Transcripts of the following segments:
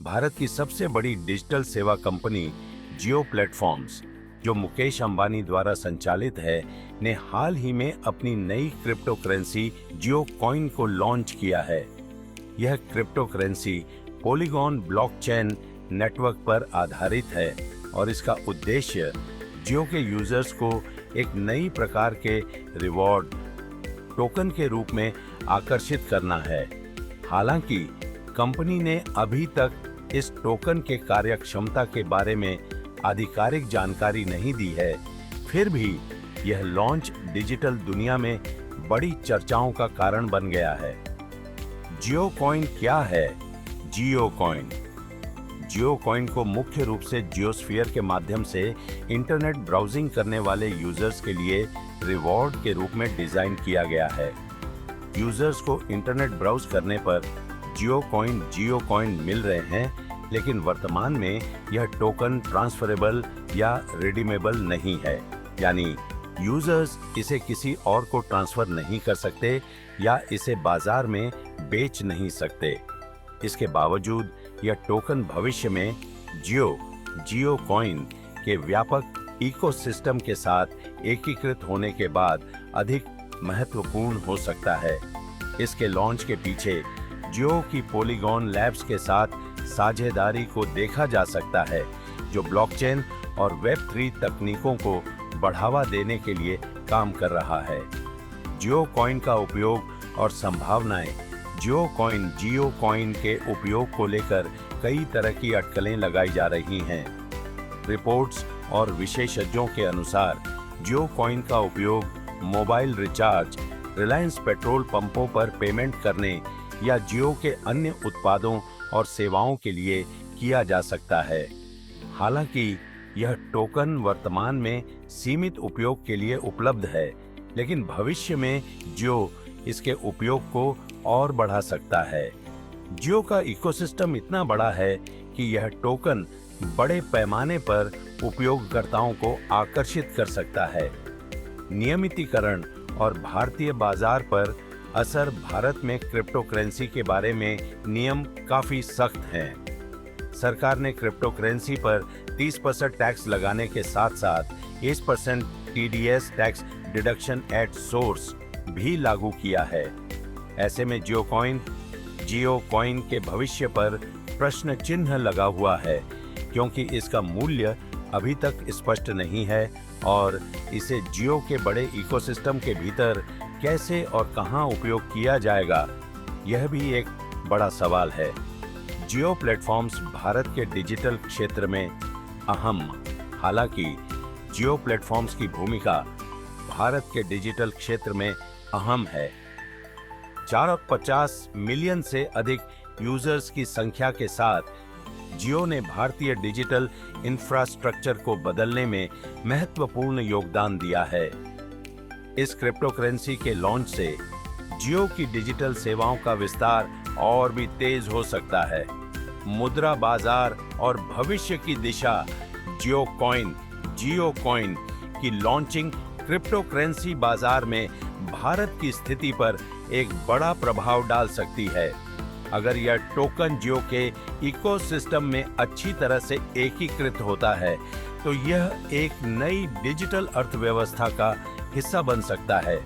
भारत की सबसे बड़ी डिजिटल सेवा कंपनी जियो प्लेटफॉर्म्स, जो मुकेश अंबानी द्वारा संचालित है, ने हाल ही में अपनी नई क्रिप्टो करेंसी जियो कॉइन को लॉन्च किया है। यह crypto currency polygon blockchain network पर आधारित है और इसका उद्देश्य जियो के यूजर्स को एक नई प्रकार के रिवॉर्ड टोकन के रूप में आकर्षित करना है। हालांकि कंपनी ने अभी तक इस टोकन के कार्यक्षमता के बारे में आधिकारिक जानकारी नहीं दी है, फिर भी यह लॉन्च डिजिटल दुनिया में बड़ी चर्चाओं का कारण बन गया है। जियो कॉइन क्या है? जियो कॉइन को मुख्य रूप से जियोस्फीयर के माध्यम से इंटरनेट ब्राउजिंग करने वाले यूजर्स के लिए रिवॉर्ड के रूप में डिजाइन किया गया है। यूजर्स को इंटरनेट ब्राउज करने पर जियो कॉइन मिल रहे हैं, लेकिन वर्तमान में यह टोकन ट्रांसफरेबल या रिडीमेबल नहीं है, यानी यूजर्स इसे किसी और को ट्रांसफर नहीं कर सकते या इसे बाजार में बेच नहीं सकते। इसके बावजूद यह टोकन भविष्य में जियो कॉइन के व्यापक इकोसिस्टम के साथ एकीकृत होने के बाद अधिक महत्वपूर्ण हो सकता है। इसके लॉन्च के पीछे जियो की पॉलीगॉन लैब्स के साथ साझेदारी को देखा जा सकता है, जो ब्लॉकचेन और वेब3 तकनीकों को बढ़ावा देने के लिए काम कर रहा है। जियो कॉइन का उपयोग और संभावनाएं। जियो कॉइन के उपयोग को लेकर कई तरह की अटकलें लगाई जा रही हैं। रिपोर्ट्स और विशेषज्ञों के अनुसार जियो कॉइन का उपयोग मोबाइल रिचार्ज, रिलायंस पेट्रोल पंपों पर पेमेंट करने या जियो के अन्य उत्पादों और सेवाओं के लिए किया जा सकता है। हालांकि यह टोकन वर्तमान में सीमित उपयोग के लिए उपलब्ध है, लेकिन भविष्य में जियो इसके उपयोग को और बढ़ा सकता है। जियो का इकोसिस्टम इतना बड़ा है कि यह टोकन बड़े पैमाने पर उपयोगकर्ताओं को आकर्षित कर सकता है। नियमितीकरण और भारतीय बाजार पर असर। भारत में क्रिप्टो करेंसी के बारे में नियम काफी सख्त हैं। सरकार ने क्रिप्टो करेंसी पर 30% टैक्स लगाने के साथ साथ 1% TDS tax deduction at source भी लागू किया है। ऐसे में जियो कॉइन के भविष्य पर प्रश्न चिन्ह लगा हुआ है, क्योंकि इसका मूल्य अभी तक स्पष्ट नहीं है और इसे जियो के बड़े इकोसिस्टम के भीतर कैसे और कहां उपयोग किया जाएगा, यह भी एक बड़ा सवाल है। जियो प्लेटफॉर्म्स भारत के डिजिटल क्षेत्र में अहम। हालांकि जियो प्लेटफॉर्म्स की भूमिका भारत के डिजिटल क्षेत्र में अहम है। 450 मिलियन से अधिक यूजर्स की संख्या के साथ जियो ने भारतीय डिजिटल इंफ्रास्ट्रक्चर को बदलने में महत्वपूर्ण योगदान दिया है। इस क्रिप्टो करेंसी के लॉन्च से जियो की डिजिटल सेवाओं का विस्तार और भी तेज हो सकता है। मुद्रा बाजार और भविष्य की दिशा। जियो कॉइन की लॉन्चिंग क्रिप्टो करेंसी बाजार में भारत की स्थिति पर एक बड़ा प्रभाव डाल सकती है। अगर यह टोकन जियो के इकोसिस्टम में अच्छी तरह से एकीकृत होता है, तो यह एक नई डिजिटल अर्थव्यवस्था का हिस्सा बन सकता है।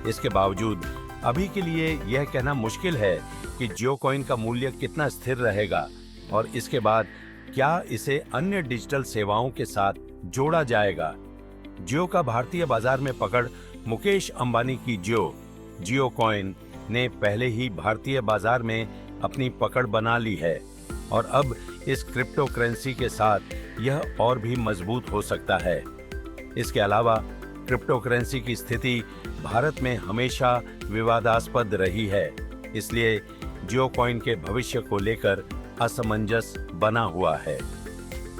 इसके बावजूद अभी के लिए यह कहना मुश्किल है कि जियो कॉइन का मूल्य कितना स्थिर रहेगा और इसके बाद क्या इसे अन्य डिजिटल सेवाओं के साथ जोड़ा जाएगा। जियो का भारतीय बाजार में पकड़। मुकेश अंबानी की जियो कॉइन ने पहले ही भारतीय बाजार में अपनी पकड़ बना ली है और अब इस क्रिप्टो करेंसी के साथ यह और भी मजबूत हो सकता है। इसके अलावा क्रिप्टो करेंसी की स्थिति भारत में हमेशा विवादास्पद रही है, इसलिए जियो कॉइन के भविष्य को लेकर असमंजस बना हुआ है।